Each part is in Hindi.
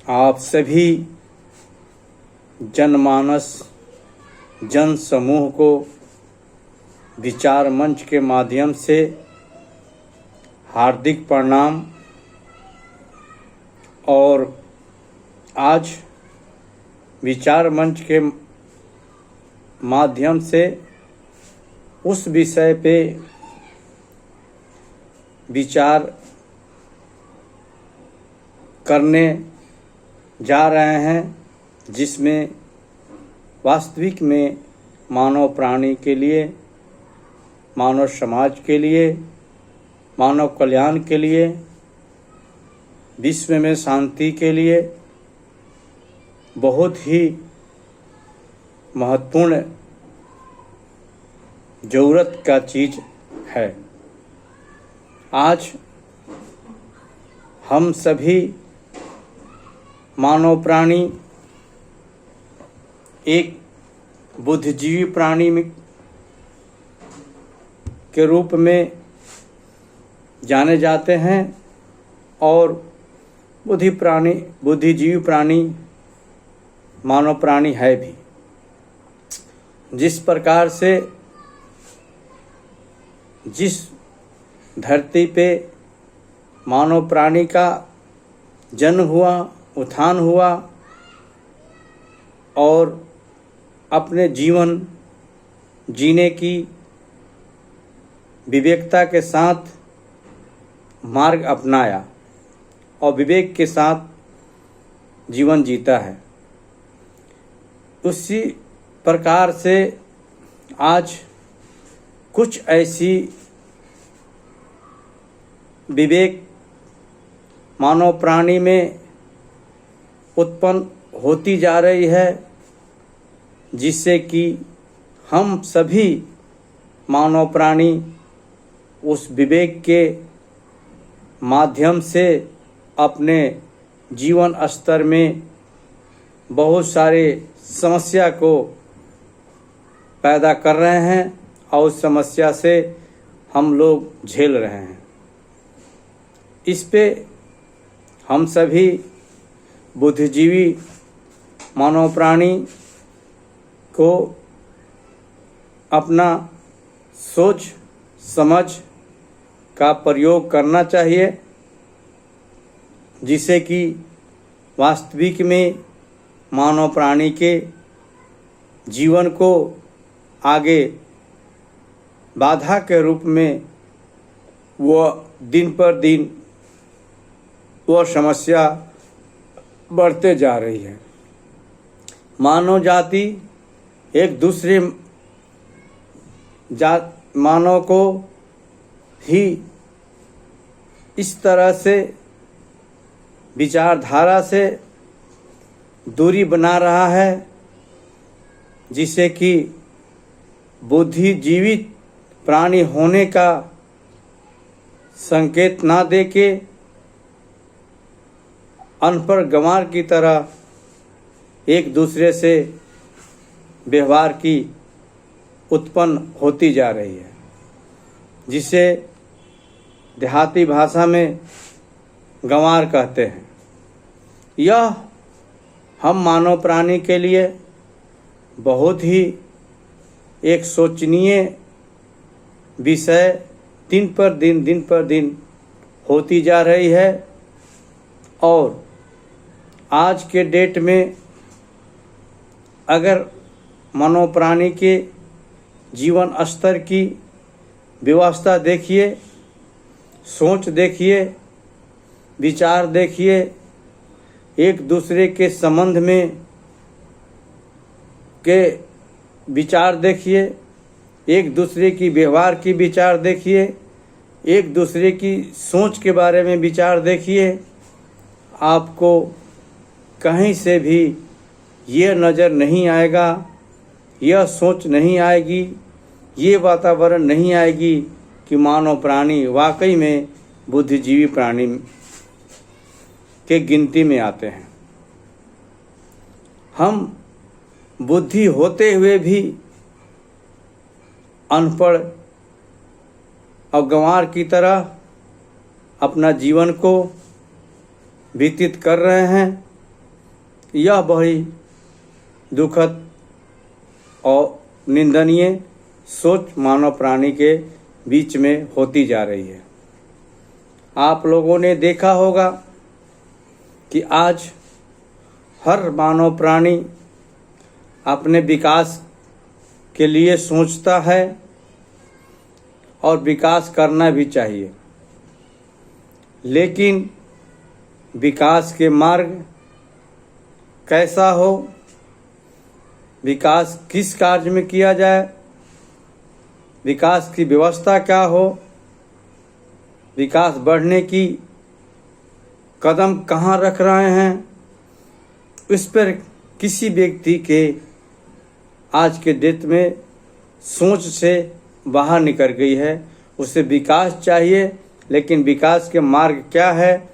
आप सभी जनमानस जन समूह को विचार मंच के माध्यम से हार्दिक प्रणाम। और आज विचार मंच के माध्यम से उस विषय पे विचार करने जा रहे हैं जिसमें वास्तविक में मानव प्राणी के लिए, मानव समाज के लिए, मानव कल्याण के लिए, विश्व में शांति के लिए बहुत ही महत्वपूर्ण ज़रूरत का चीज़ है। आज हम सभी मानव प्राणी एक बुद्धिजीवी प्राणी के रूप में जाने जाते हैं और बुद्धिजीवी प्राणी मानव प्राणी है भी। जिस प्रकार से जिस धरती पे मानव प्राणी का जन्म हुआ, उत्थान हुआ और अपने जीवन जीने की विवेकता के साथ मार्ग अपनाया और विवेक के साथ जीवन जीता है, उसी प्रकार से आज कुछ ऐसी विवेक मानव प्राणी में उत्पन्न होती जा रही है, जिससे कि हम सभी मानव प्राणी उस विवेक के माध्यम से अपने जीवन स्तर में बहुत सारे समस्या को पैदा कर रहे हैं और उस समस्या से हम लोग झेल रहे हैं। इस पे हम सभी बुद्धिजीवी मानव प्राणी को अपना सोच समझ का प्रयोग करना चाहिए, जिससे कि वास्तविक में मानव प्राणी के जीवन को आगे बाधा के रूप में वह दिन पर दिन वह समस्या बढ़ते जा रही है। मानव जाति एक दूसरे मानव को ही इस तरह से विचारधारा से दूरी बना रहा है, जिसे कि बुद्धिजीवित प्राणी होने का संकेत ना देके अनपढ़ गंवार की तरह एक दूसरे से व्यवहार की उत्पन्न होती जा रही है, जिसे देहाती भाषा में गंवार कहते हैं। यह हम मानव प्राणी के लिए बहुत ही एक सोचनीय विषय दिन पर दिन होती जा रही है। और आज के डेट में अगर मानव प्राणी के जीवन स्तर की व्यवस्था देखिए, सोच देखिए, विचार देखिए, एक दूसरे के संबंध में के विचार देखिए, एक दूसरे की व्यवहार की विचार देखिए, एक दूसरे की सोच के बारे में विचार देखिए, आपको कहीं से भी ये नज़र नहीं आएगा, यह सोच नहीं आएगी, ये वातावरण नहीं आएगी कि मानव प्राणी वाकई में बुद्धिजीवी प्राणी के गिनती में आते हैं। हम बुद्धि होते हुए भी अनपढ़ और गंवार की तरह अपना जीवन को व्यतीत कर रहे हैं, यह बड़ी दुखद और निंदनीय सोच मानव प्राणी के बीच में होती जा रही है। आप लोगों ने देखा होगा कि आज हर मानव प्राणी अपने विकास के लिए सोचता है और विकास करना भी चाहिए, लेकिन विकास के मार्ग कैसा हो, विकास किस कार्य में किया जाए, विकास की व्यवस्था क्या हो, विकास बढ़ने की कदम कहाँ रख रहे हैं, इस पर किसी व्यक्ति के आज के डेट में सोच से बाहर निकल गई है। उसे विकास चाहिए, लेकिन विकास के मार्ग क्या है,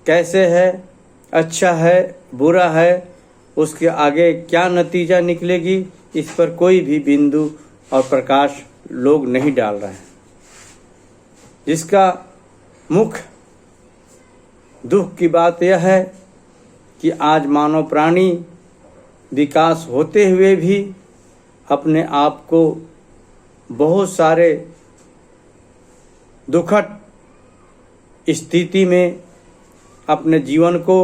कैसे है, अच्छा है, बुरा है, उसके आगे क्या नतीजा निकलेगी, इस पर कोई भी बिंदु और प्रकाश लोग नहीं डाल रहे हैं। जिसका मुख्य दुख की बात यह है कि आज मानव प्राणी विकास होते हुए भी अपने आप को बहुत सारे दुखद स्थिति में अपने जीवन को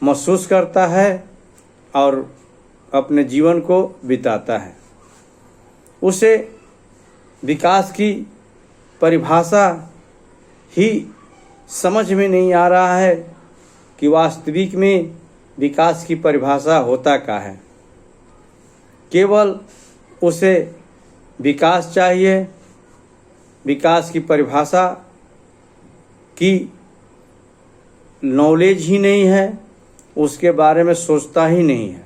महसूस करता है और अपने जीवन को बिताता है। उसे विकास की परिभाषा ही समझ में नहीं आ रहा है कि वास्तविक में विकास की परिभाषा होता क्या है। केवल उसे विकास चाहिए, विकास की परिभाषा की नॉलेज ही नहीं है, उसके बारे में सोचता ही नहीं है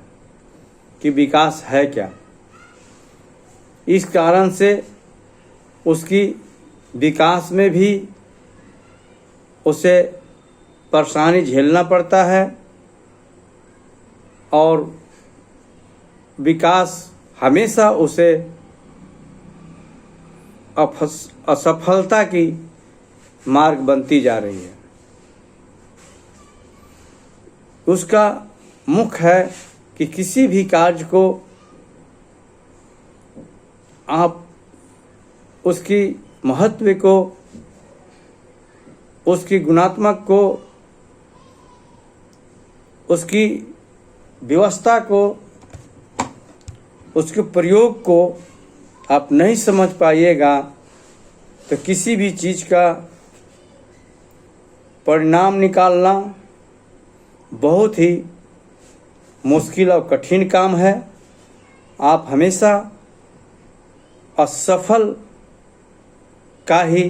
कि विकास है क्या। इस कारण से उसकी विकास में भी उसे परेशानी झेलना पड़ता है और विकास हमेशा उसे असफलता की मार्ग बनती जा रही है। उसका मुख्य है कि किसी भी कार्य को आप उसकी महत्व को, उसकी गुणात्मक को, उसकी व्यवस्था को, उसके प्रयोग को आप नहीं समझ पाइएगा तो किसी भी चीज़ का परिणाम निकालना बहुत ही मुश्किल और कठिन काम है। आप हमेशा असफल का ही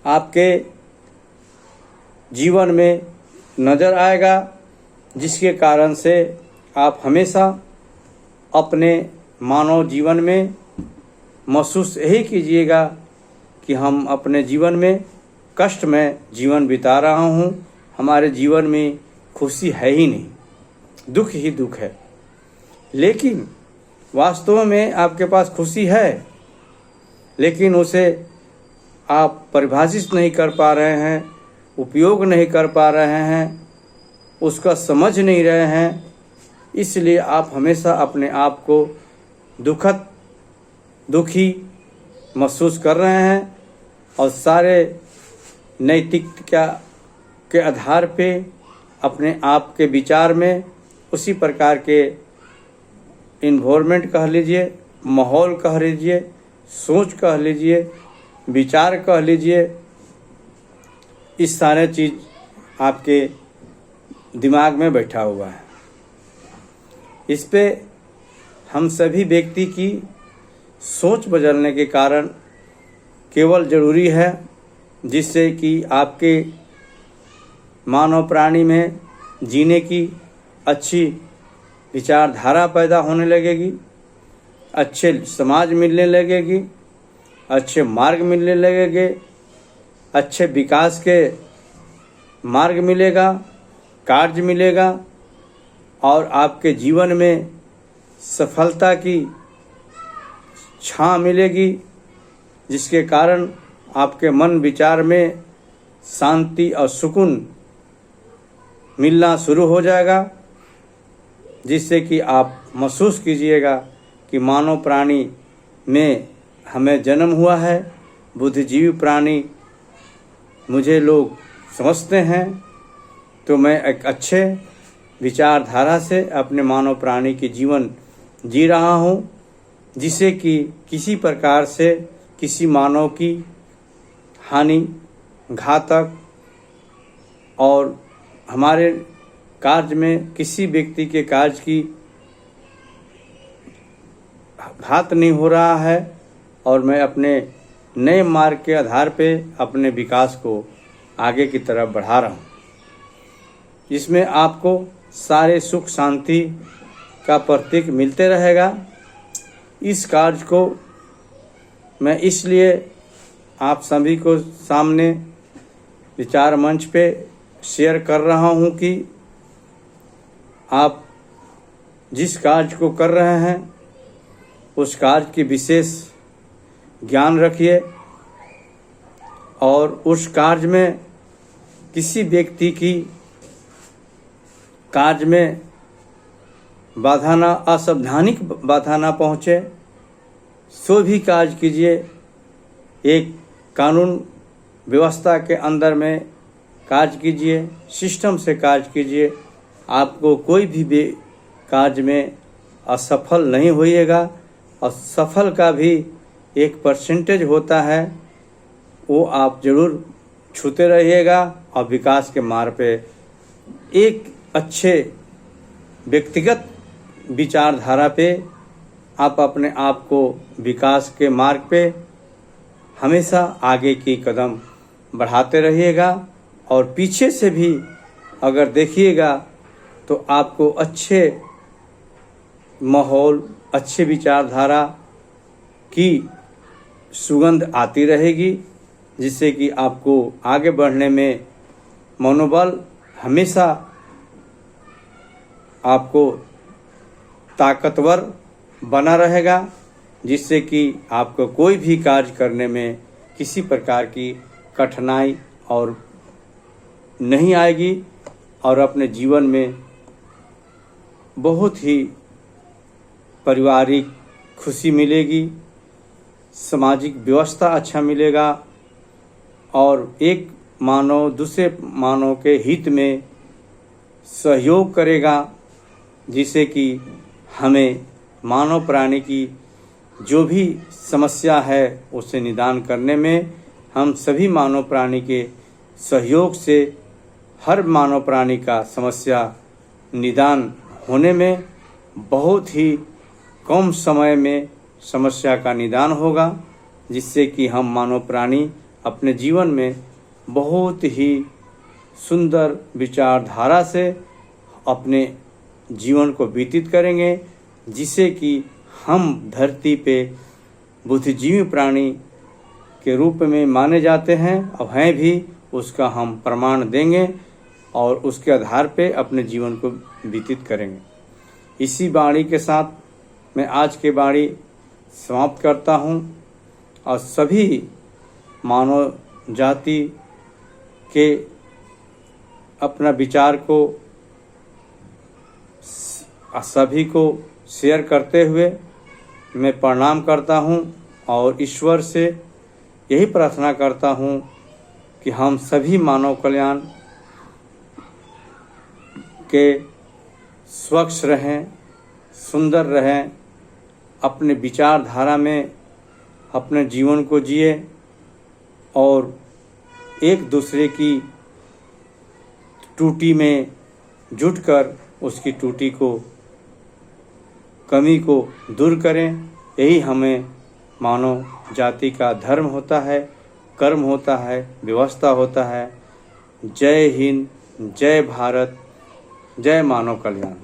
आपके जीवन में नज़र आएगा, जिसके कारण से आप हमेशा अपने मानव जीवन में महसूस यही कीजिएगा कि हम अपने जीवन में कष्ट में जीवन बिता रहा हूँ, हमारे जीवन में खुशी है ही नहीं, दुख ही दुख है। लेकिन वास्तव में आपके पास खुशी है, लेकिन उसे आप परिभाषित नहीं कर पा रहे हैं, उपयोग नहीं कर पा रहे हैं, उसका समझ नहीं रहे हैं। इसलिए आप हमेशा अपने आप को दुखी महसूस कर रहे हैं और सारे नैतिकता के आधार पे अपने आप के विचार में उसी प्रकार के इन्वायरमेंट कह लीजिए, माहौल कह लीजिए, सोच कह लीजिए, विचार कह लीजिए, इस सारे चीज़ आपके दिमाग में बैठा हुआ है। इस पे हम सभी व्यक्ति की सोच बदलने के कारण केवल ज़रूरी है, जिससे कि आपके मानव प्राणी में जीने की अच्छी विचारधारा पैदा होने लगेगी, अच्छे समाज मिलने लगेगी, अच्छे मार्ग मिलने लगेंगे, अच्छे विकास के मार्ग मिलेगा, कार्य मिलेगा और आपके जीवन में सफलता की छां मिलेगी, जिसके कारण आपके मन विचार में शांति और सुकून मिलना शुरू हो जाएगा जिससे कि आप महसूस कीजिएगा कि मानव प्राणी में हमें जन्म हुआ है। बुद्धिजीवी प्राणी मुझे लोग समझते हैं, तो मैं एक अच्छे विचारधारा से अपने मानव प्राणी की जीवन जी रहा हूँ, जिससे कि किसी प्रकार से किसी मानव की हानि, घातक और हमारे कार्य में किसी व्यक्ति के कार्य की घात नहीं हो रहा है। और मैं अपने नए मार्ग के आधार पे अपने विकास को आगे की तरफ बढ़ा रहा हूँ, जिसमें आपको सारे सुख शांति का प्रतीक मिलते रहेगा। इस कार्य को मैं इसलिए आप सभी को सामने विचार मंच पे शेयर कर रहा हूँ कि आप जिस कार्य को कर रहे हैं उस कार्य की विशेष ज्ञान रखिए, और उस कार्य में किसी व्यक्ति की कार्य में बाधा ना, असंवैधानिक बाधा ना पहुँचे, सो भी कार्य कीजिए। एक कानून व्यवस्था के अंदर में कार्य कीजिए, सिस्टम से कार्य कीजिए। आपको कोई भी कार्य में असफल नहीं होइएगा, और सफल का भी एक परसेंटेज होता है, वो आप जरूर छूते रहिएगा। और विकास के मार्ग पे एक अच्छे व्यक्तिगत विचारधारा पे आप अपने आप को विकास के मार्ग पे हमेशा आगे की कदम बढ़ाते रहिएगा। और पीछे से भी अगर देखिएगा तो आपको अच्छे माहौल, अच्छे विचारधारा की सुगंध आती रहेगी, जिससे कि आपको आगे बढ़ने में मनोबल हमेशा आपको ताकतवर बना रहेगा, जिससे कि आपको कोई भी कार्य करने में किसी प्रकार की कठिनाई और नहीं आएगी, और अपने जीवन में बहुत ही पारिवारिक खुशी मिलेगी, सामाजिक व्यवस्था अच्छा मिलेगा, और एक मानव दूसरे मानव के हित में सहयोग करेगा, जिससे कि हमें मानव प्राणी की जो भी समस्या है उसे निदान करने में हम सभी मानव प्राणी के सहयोग से हर मानव प्राणी का समस्या निदान होने में बहुत ही कम समय में समस्या का निदान होगा, जिससे कि हम मानव प्राणी अपने जीवन में बहुत ही सुंदर विचारधारा से अपने जीवन को व्यतीत करेंगे, जिससे कि हम धरती पे बुद्धिजीवी प्राणी के रूप में माने जाते हैं और हैं भी, उसका हम प्रमाण देंगे और उसके आधार पे अपने जीवन को व्यतीत करेंगे। इसी वाणी के साथ मैं आज की वाणी समाप्त करता हूँ, और सभी मानव जाति के अपना विचार को सभी को शेयर करते हुए मैं प्रणाम करता हूँ, और ईश्वर से यही प्रार्थना करता हूँ कि हम सभी मानव कल्याण के स्वच्छ रहें, सुंदर रहें, अपने विचारधारा में अपने जीवन को जिए, और एक दूसरे की टूटी में जुटकर उसकी टूटी को, कमी को दूर करें। यही हमें मानव जाति का धर्म होता है, कर्म होता है, व्यवस्था होता है। जय हिंद, जय भारत, जय मानव कल्याण।